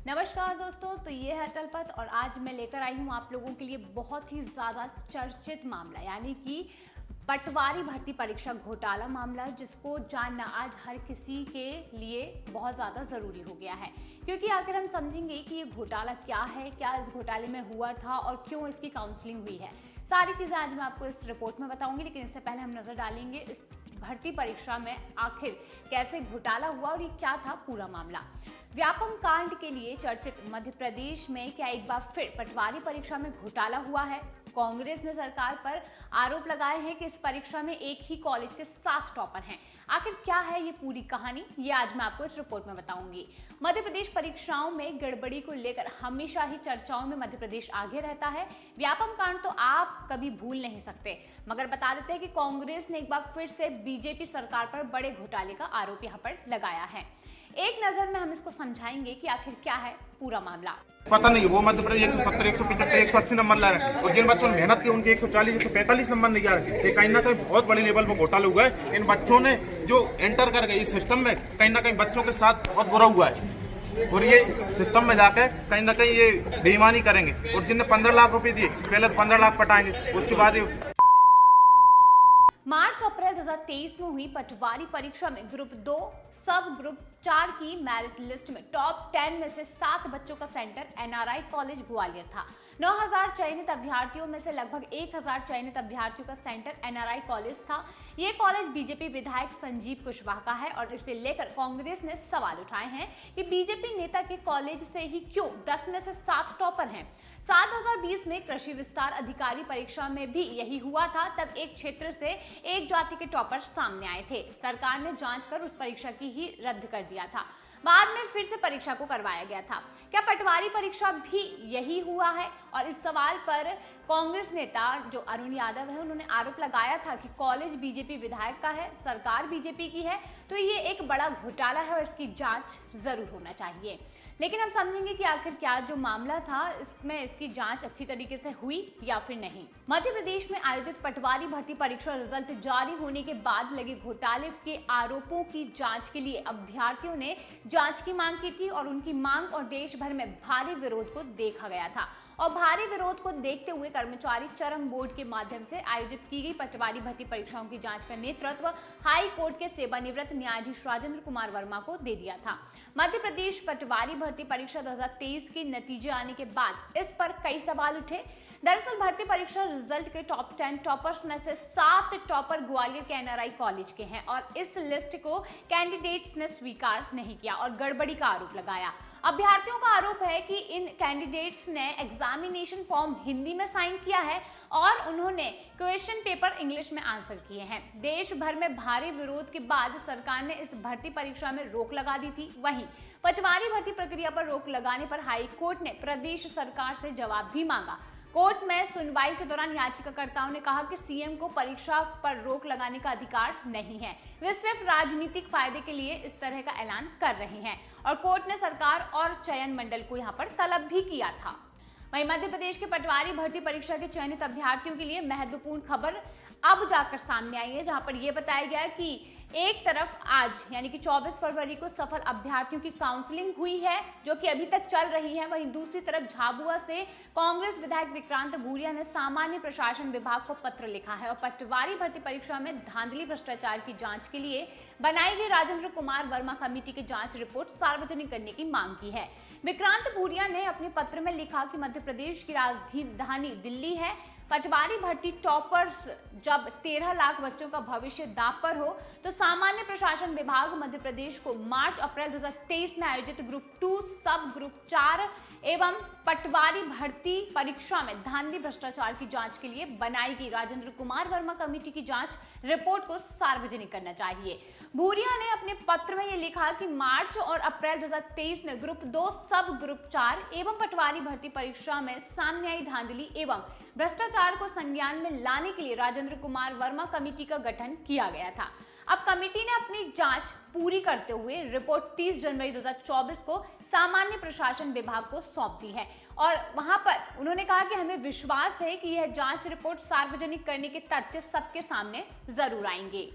नमस्कार दोस्तों, तो ये है अटल पथ और आज मैं लेकर आई हूँ आप लोगों के लिए बहुत ही ज़्यादा चर्चित मामला, यानी कि पटवारी भर्ती परीक्षा घोटाला मामला, जिसको जानना आज हर किसी के लिए बहुत ज़्यादा ज़रूरी हो गया है। क्योंकि आखिर हम समझेंगे कि ये घोटाला क्या है, क्या इस घोटाले में हुआ था और क्यों इसकी काउंसलिंग हुई है। सारी चीज़ें आज मैं आपको इस रिपोर्ट में बताऊंगी, लेकिन इससे पहले हम नज़र डालेंगे इस भर्ती परीक्षा में आखिर कैसे घोटाला हुआ और ये क्या था पूरा मामला। व्यापम कांड के लिए चर्चित मध्य प्रदेश में क्या एक बार फिर पटवारी परीक्षा में घोटाला हुआ है? कांग्रेस ने सरकार पर आरोप लगाए हैं कि इस परीक्षा में एक ही कॉलेज के 7 टॉपर हैं। आखिर क्या है ये पूरी कहानी, ये आज मैं आपको इस रिपोर्ट में बताऊंगी। मध्य प्रदेश परीक्षाओं में गड़बड़ी को लेकर हमेशा ही चर्चाओं में मध्य प्रदेश आगे रहता है। व्यापम कांड तो आप कभी भूल नहीं सकते, मगर बता देते हैं कि कांग्रेस ने एक बार फिर से बीजेपी सरकार पर बड़े घोटाले का आरोप यहाँ पर लगाया है। एक नजर में हम इसको समझाएंगे कि आखिर क्या है पूरा मामला। पता नहीं वो मध्य प्रदेश 170, 175, 180 नंबर ला रहे हैं और जिन बच्चों ने मेहनत की उनके 140, 145 नंबर नहीं आ रहे। कहीं ना कहीं बहुत बड़ी लेवल पर घोटाला हुआ है। इन बच्चों ने जो एंटर कर गए इस सिस्टम में, कहीं ना कहीं बच्चों के साथ बहुत बुरा हुआ है और ये सिस्टम में जाकर कहीं ना कहीं ये बेईमानी करेंगे और जिनने 15 लाख रुपए दिए पहले तो 15 लाख पटाएंगे, उसके बाद मार्च-अप्रैल 2023 में हुई पटवारी परीक्षा में ग्रुप 2 सब ग्रुप 4 की मेरिट लिस्ट में टॉप 10 में से 7 बच्चों का सेंटर एनआरआई कॉलेज ग्वालियर था। 9000 चयनित अभ्यर्थियों में से लगभग 1000 चयनित अभ्यर्थियों का सेंटर एनआरआई कॉलेज था। ये कॉलेज बीजेपी विधायक संजीव कुशवाहा का है और इसे लेकर कांग्रेस ने सवाल उठाए हैं कि बीजेपी नेता के कॉलेज से ही क्यों 10 में से 7 टॉपर हैं। 2020 में कृषि विस्तार अधिकारी परीक्षा में भी यही हुआ था। तब एक क्षेत्र से एक जाति के टॉपर सामने आए थे। सरकार ने जांच कर उस परीक्षा की ही रद्द कर दिया था। बाद में फिर से परीक्षा को करवाया गया था। क्या पटवारी परीक्षा भी यही हुआ है? और इस सवाल पर कांग्रेस नेता जो अरुण यादव है, उन्होंने आरोप लगाया था कि कॉलेज बीजेपी विधायक का है, सरकार बीजेपी की है, तो ये एक बड़ा घोटाला है और इसकी जांच जरूर होना चाहिए। लेकिन हम समझेंगे कि आखिर क्या जो मामला था इसमें इसकी जांच अच्छी तरीके से हुई या फिर नहीं। मध्य प्रदेश में आयोजित पटवारी भर्ती परीक्षा रिजल्ट जारी होने के बाद लगे घोटाले के आरोपों की जांच के लिए अभ्यर्थियों ने जांच की मांग की थी और उनकी मांग और देश भर में भारी विरोध को देखा गया था। और भारी विरोध को देखते हुए कर्मचारी चरम बोर्ड के माध्यम से आयोजित की गई पटवारी भर्ती परीक्षाओं की जांच का नेतृत्व हाई कोर्ट के सेवानिवृत्त न्यायाधीश राजेंद्र कुमार वर्मा को दे दिया था। मध्य प्रदेश पटवारी भर्ती परीक्षा 2023 के नतीजे आने के बाद इस पर कई सवाल उठे। दरअसल भर्ती परीक्षा रिजल्ट के टॉप 10 टॉपर्स में से 7 टॉपर ग्वालियर के एनआरआई कॉलेज के हैं और इस लिस्ट को कैंडिडेट्स ने स्वीकार नहीं किया और गड़बड़ी का आरोप लगाया। अभ्यर्थियों का आरोप है कि इन कैंडिडेट्स ने एग्जामिनेशन फॉर्म हिंदी में साइन किया है और उन्होंने क्वेश्चन पेपर इंग्लिश में आंसर किए हैं। देश भर में भारी विरोध के बाद सरकार ने इस भर्ती परीक्षा में रोक लगा दी थी। वहीं पटवारी भर्ती प्रक्रिया पर रोक लगाने पर हाई कोर्ट ने प्रदेश सरकार से जवाब भी मांगा। कोर्ट में सुनवाई के दौरान याचिकाकर्ताओं ने कहा कि सीएम को परीक्षा पर रोक लगाने का अधिकार नहीं है, वे सिर्फ राजनीतिक फायदे के लिए इस तरह का ऐलान कर रहे हैं और कोर्ट ने सरकार और चयन मंडल को यहां पर तलब भी किया था। वहीं मध्य प्रदेश के पटवारी भर्ती परीक्षा के चयनित अभ्यर्थियों के लिए महत्वपूर्ण खबर अब जाकर सामने आई है, जहां पर यह बताया गया कि एक तरफ आज यानी कि 24 फरवरी को सफल अभ्यर्थियों की काउंसलिंग हुई है जो कि अभी तक चल रही है। वहीं दूसरी तरफ झाबुआ से कांग्रेस विधायक विक्रांत भूरिया ने सामान्य प्रशासन विभाग को पत्र लिखा है और पटवारी भर्ती परीक्षा में धांधली भ्रष्टाचार की जांच के लिए बनाई गई राजेंद्र कुमार वर्मा कमेटी की जांच रिपोर्ट सार्वजनिक करने की मांग की है। विक्रांत भूरिया ने अपने पत्र में लिखा कि मध्य प्रदेश की राजधानी दिल्ली है। पटवारी भर्ती टॉपर्स जब 13 लाख बच्चों का भविष्य दांव पर हो तो सामान्य प्रशासन विभाग मध्य प्रदेश को मार्च-अप्रैल 2023 में आयोजित ग्रुप 2 सब ग्रुप 4 एवं पटवारी भर्ती परीक्षा में धांधली भ्रष्टाचार की जांच के लिए बनाई गई राजेंद्र कुमार वर्मा कमेटी की जांच रिपोर्ट को सार्वजनिक करना चाहिए। भूरिया ने अपने पत्र में यह लिखा कि मार्च और अप्रैल 2023 में ग्रुप 2 सब ग्रुप 4 एवं पटवारी भर्ती परीक्षा में सामने आई धांधली एवं भ्रष्टाचार को संज्ञान में लाने के लिए राजेंद्र कुमार वर्मा कमेटी का गठन किया गया था। अब कमेटी ने अपनी जांच पूरी करते हुए रिपोर्ट 30 जनवरी 2024 को सामान्य प्रशासन विभाग को सौंप दी है और वहां पर उन्होंने कहा कि हमें विश्वास है कि यह जांच रिपोर्ट सार्वजनिक करने के तथ्य सबके सामने जरूर आएंगे।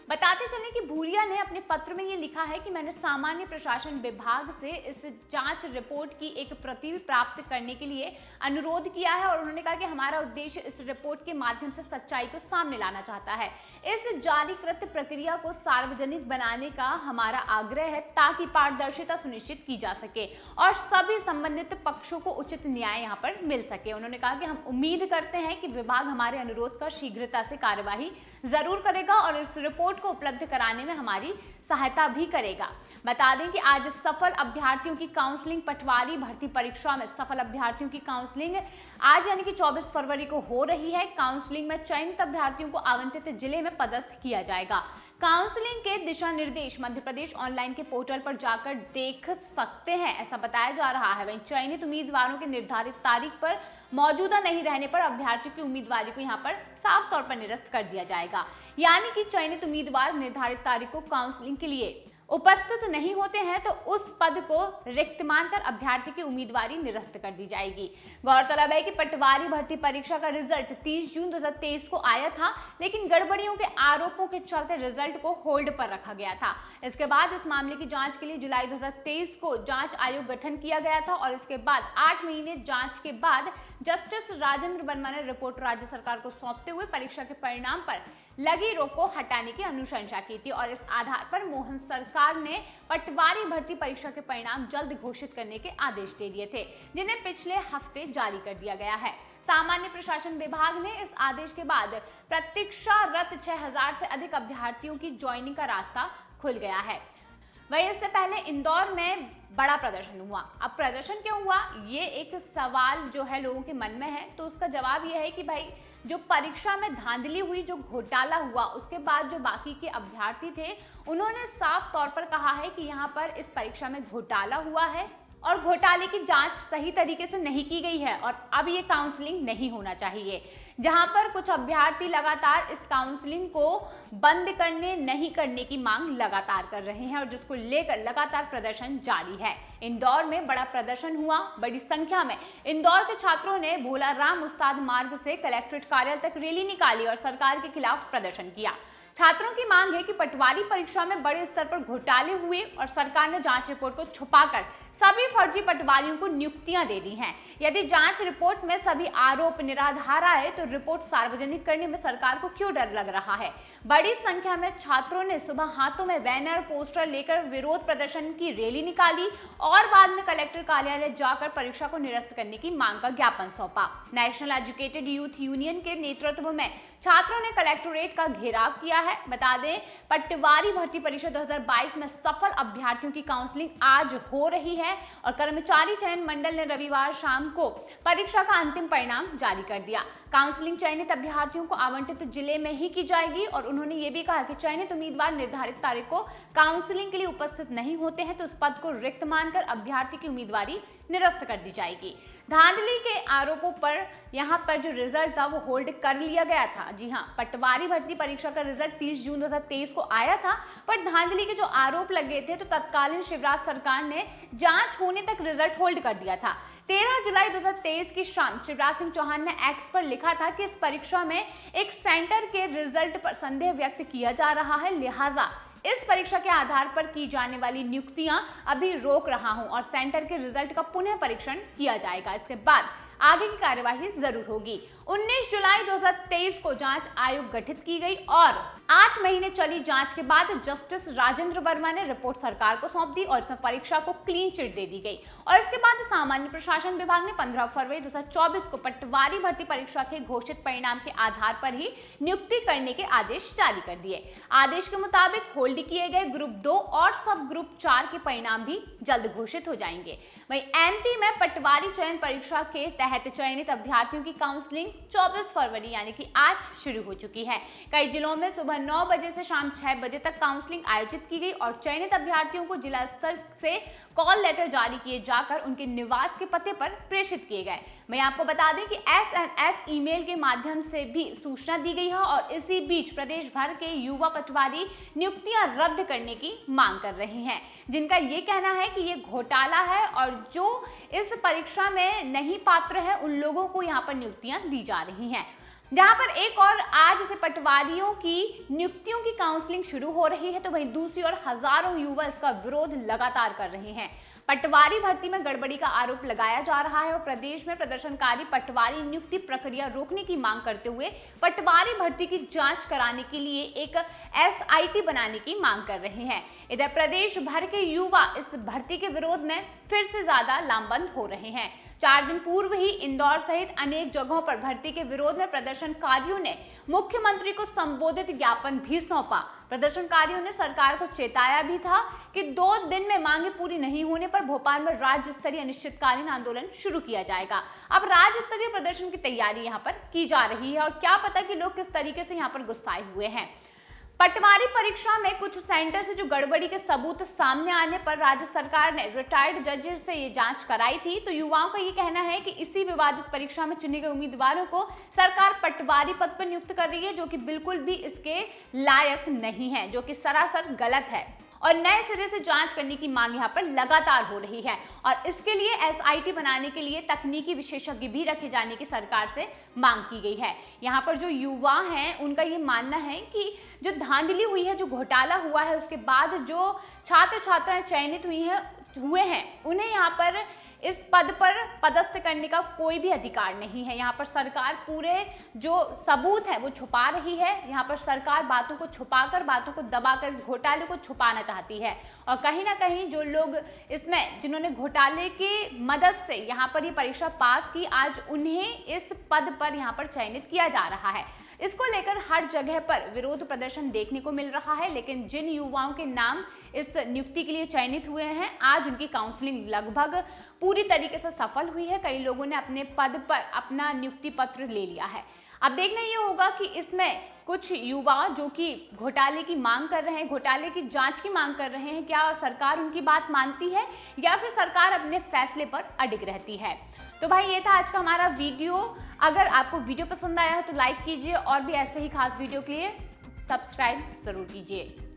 बताते चलें कि भूरिया ने अपने पत्र में ये लिखा है कि मैंने सामान्य प्रशासन विभाग से इस जांच रिपोर्ट की एक प्रति प्राप्त करने के लिए अनुरोध किया है और उन्होंने कहा कि हमारा उद्देश्य इस रिपोर्ट के माध्यम से सच्चाई को सामने लाना चाहता है। इस जारीकृत प्रक्रिया को सार्वजनिक बनाने का हमारा आग्रह है ताकि पारदर्शिता सुनिश्चित की जा सके और सभी संबंधित पक्षों को उचित न्याय यहाँ पर मिल सके। उन्होंने कहा कि हम उम्मीद करते हैं कि विभाग हमारे अनुरोध का शीघ्रता से कार्यवाही जरूर करेगा और इस रिपोर्ट को उपलब्ध कराने में हमारी सहायता भी करेगा। बता दें कि आज सफल अभ्यर्थियों की काउंसलिंग पटवारी भर्ती परीक्षा में सफल अभ्यर्थियों की काउंसलिंग आज यानी कि 24 फरवरी को हो रही है। काउंसलिंग में चयनित अभ्यर्थियों को आवंटित जिले में पदस्थ किया जाएगा। काउंसलिंग के दिशा निर्देश मध्य प्रदेश ऑनलाइन के पोर्टल पर जाकर देख सकते हैं, ऐसा बताया जा रहा है। वहीं चयनित उम्मीदवारों के निर्धारित तारीख पर मौजूदा नहीं रहने पर अभ्यर्थियों की उम्मीदवारी को यहां पर साफ तौर पर निरस्त कर दिया जाएगा। यानी कि चयनित उम्मीदवार निर्धारित तारीख को काउंसलिंग के लिए उपस्थित नहीं होते हैं तो उस पद को रिक्त मानकर अभ्यर्थी की उम्मीदवारी निरस्त कर दी जाएगी। गौरतलब है कि पटवारी भर्ती परीक्षा का रिजल्ट 30 जून 2023 को आया था, लेकिन गड़बड़ियों के आरोपों के चलते रिजल्ट को होल्ड पर रखा गया था। इसके बाद इस मामले की जांच के लिए जुलाई 2023 को जांच आयोग गठन किया गया था और इसके बाद 8 महीने जांच के बाद जस्टिस राजेंद्र वर्मा ने रिपोर्ट राज्य सरकार को सौंपते हुए परीक्षा के परिणाम पर लगी रोक को हटाने की अनुशंसा की थी और इस आधार पर मोहन सरकार ने पटवारी भर्ती परीक्षा के परिणाम जल्द घोषित करने के आदेश दे दिए थे, जिन्हें पिछले हफ्ते जारी कर दिया गया है। सामान्य प्रशासन विभाग ने इस आदेश के बाद प्रतीक्षारत 6000 से अधिक अभ्यर्थियों की ज्वाइनिंग का रास्ता खुल गया है। वहीं इससे पहले इंदौर में बड़ा प्रदर्शन हुआ। अब प्रदर्शन क्यों हुआ, ये एक सवाल जो है लोगों के मन में है, तो उसका जवाब यह है कि भाई जो परीक्षा में धांधली हुई, जो घोटाला हुआ, उसके बाद जो बाकी के अभ्यर्थी थे उन्होंने साफ तौर पर कहा है कि यहाँ पर इस परीक्षा में घोटाला हुआ है और घोटाले की जांच सही तरीके से नहीं की गई है और अब ये काउंसलिंग नहीं होना चाहिए। जहां पर कुछ अभ्यर्थी लगातार इस काउंसलिंग को बंद करने नहीं करने की मांग लगातार कर रहे हैं और जिसको लेकर लगातार प्रदर्शन जारी है। इंदौर में बड़ा प्रदर्शन हुआ। बड़ी संख्या में इंदौर के छात्रों ने भोला राम उस्ताद मार्ग से कलेक्ट्रेट कार्यालय तक रैली निकाली और सरकार के खिलाफ प्रदर्शन किया। छात्रों की मांग है कि पटवारी परीक्षा में बड़े स्तर पर घोटाले हुए और सरकार ने जांच रिपोर्ट को छुपाकर सभी फर्जी पटवारियों को नियुक्तियां दे दी हैं। यदि जांच रिपोर्ट में सभी आरोप निराधार आए तो रिपोर्ट सार्वजनिक करने में सरकार को क्यों डर लग रहा है। बड़ी संख्या में छात्रों ने सुबह हाथों में बैनर पोस्टर लेकर विरोध प्रदर्शन की रैली निकाली और बाद में कलेक्टर कार्यालय जाकर परीक्षा को निरस्त करने की मांग का ज्ञापन सौंपा। नेशनल एजुकेटेड यूथ यूनियन के नेतृत्व में छात्रों ने कलेक्टोरेट का घेराव किया है। बता दें, पटवारी भर्ती परीक्षा 2022 में सफल अभ्यर्थियों की काउंसलिंग आज हो रही है और कर्मचारी चयन मंडल ने रविवार शाम को परीक्षा का अंतिम परिणाम जारी कर दिया। काउंसलिंग चयनित अभ्यर्थियों को आवंटित जिले में ही की जाएगी और उन्होंने ये भी कहा कि चयनित उम्मीदवार निर्धारित तारीख को काउंसलिंग के लिए उपस्थित नहीं होते हैं तो उस पद को रिक्त मानकर अभ्यर्थी की उम्मीदवारी निरस्त कर दी जाएगी। धांधली के आरोपों पर यहाँ पर जो रिजल्ट था वो होल्ड कर लिया गया था। जी हाँ, पटवारी भर्ती परीक्षा का रिजल्ट 30 जून 2023 को आया था, पर धांधली के जो आरोप लगे थे तो तत्कालीन शिवराज सरकार ने जांच होने तक रिजल्ट होल्ड कर दिया था। 13 जुलाई 2023 की शाम शिवराज सिंह चौहान ने एक्स पर लिखा था कि इस परीक्षा में एक सेंटर के रिजल्ट पर संदेह व्यक्त किया जा रहा है, लिहाजा इस परीक्षा के आधार पर की जाने वाली नियुक्तियां अभी रोक रहा हूं और सेंटर के रिजल्ट का पुनः परीक्षण किया जाएगा। इसके बाद आगे की कार्यवाही जरूर होगी। 19 जुलाई 2023 को जांच आयोग गठित की गई और 8 महीने चली जांच के बाद जस्टिस राजेंद्र वर्मा ने रिपोर्ट सरकार को सौंप दी और इसमें परीक्षा को क्लीन चिट दे दी गई और इसके बाद सामान्य प्रशासन विभाग ने 15 फरवरी 2024 को पटवारी भर्ती परीक्षा के घोषित परिणाम के आधार पर ही नियुक्ति करने के आदेश जारी कर दिए। आदेश के मुताबिक होल्ड किए गए ग्रुप 2 और सब ग्रुप 4 के परिणाम भी जल्द घोषित हो जाएंगे। वहीं एमपी में पटवारी चयन परीक्षा के तहत चयनित अभ्यर्थियों की काउंसलिंग 24 फरवरी यानी कि आज शुरू हो चुकी है। कई जिलों में सुबह 9 बजे से शाम 6 बजे तक काउंसलिंग आयोजित की गई और चयनित अभ्यर्थियों को जिला स्तर से कॉल लेटर जारी किए जाकर उनके निवास के पते पर प्रेषित किए गए। मैं आपको बता दें कि एसएमएस ईमेल के माध्यम से भी सूचना दी गई है और इसी बीच प्रदेश भर के युवा पटवारी नियुक्तियां रद्द करने की मांग कर रहे हैं, जिनका ये कहना है कि ये घोटाला है और जो इस परीक्षा में नहीं पात्र है उन लोगों को यहाँ पर नियुक्तियां दी जा रही हैं। जहां पर एक और आज से पटवारियों की नियुक्तियों की काउंसलिंग शुरू हो रही है, तो वहीं दूसरी ओर हजारों युवा इसका विरोध लगातार कर रहे हैं। पटवारी भर्ती में गड़बड़ी का आरोप लगाया जा रहा है और प्रदेश में प्रदर्शनकारी पटवारी नियुक्ति प्रक्रिया रोकने की मांग करते हुए पटवारी भर्ती की जांच कराने के लिए एक SIT बनाने की मांग कर रहे हैं। इधर प्रदेश भर के युवा इस भर्ती के विरोध में फिर से ज्यादा लामबंद हो रहे हैं। 4 दिन पूर्व ही इंदौर सहित अनेक जगहों पर भर्ती के विरोध में प्रदर्शनकारियों ने मुख्यमंत्री को संबोधित ज्ञापन भी सौंपा। प्रदर्शनकारियों ने सरकार को चेताया भी था कि 2 दिन में मांगे पूरी नहीं होने पर भोपाल में राज्य स्तरीय अनिश्चितकालीन आंदोलन शुरू किया जाएगा। अब राज्य स्तरीय प्रदर्शन की तैयारी यहाँ पर की जा रही है और क्या पता कि लोग किस तरीके से यहाँ पर गुस्साए हुए हैं। पटवारी परीक्षा में कुछ सेंटर से जो गड़बड़ी के सबूत सामने आने पर राज्य सरकार ने रिटायर्ड जज से ये जांच कराई थी, तो युवाओं का ये कहना है कि इसी विवादित परीक्षा में चुने गए उम्मीदवारों को सरकार पटवारी पद पर नियुक्त कर रही है, जो कि बिल्कुल भी इसके लायक नहीं है, जो कि सरासर गलत है और नए सिरे से जांच करने की मांग यहाँ पर लगातार हो रही है। और इसके लिए SIT बनाने के लिए तकनीकी विशेषज्ञ भी रखे जाने की सरकार से मांग की गई है। यहाँ पर जो युवा हैं उनका ये मानना है कि जो धांधली हुई है, जो घोटाला हुआ है, उसके बाद जो छात्र छात्राएं चयनित हुए हैं उन्हें यहाँ पर इस पद पर पदस्थ करने का कोई भी अधिकार नहीं है। यहाँ पर सरकार पूरे जो सबूत है वो छुपा रही है। यहाँ पर सरकार बातों को छुपाकर, बातों को दबाकर इस घोटाले को छुपाना चाहती है और कहीं ना कहीं जो लोग इसमें जिन्होंने घोटाले की मदद से यहाँ पर ये परीक्षा पास की, आज उन्हें इस पद पर यहाँ पर चयनित किया जा रहा है। इसको लेकर हर जगह पर विरोध प्रदर्शन देखने को मिल रहा है, लेकिन जिन युवाओं के नाम इस नियुक्ति के लिए चयनित हुए हैं, आज उनकी काउंसलिंग लगभग पूरी तरीके से सफल हुई है। कई लोगों ने अपने पद पर अपना नियुक्ति पत्र ले लिया है। अब देखना ये होगा कि इसमें कुछ युवा जो कि घोटाले की मांग कर रहे हैं, घोटाले की जांच की मांग कर रहे हैं, क्या सरकार उनकी बात मानती है या फिर सरकार अपने फैसले पर अडिग रहती है। तो भाई ये था आज का हमारा वीडियो। अगर आपको वीडियो पसंद आया है तो लाइक कीजिए और भी ऐसे ही खास वीडियो के लिए सब्सक्राइब जरूर कीजिए।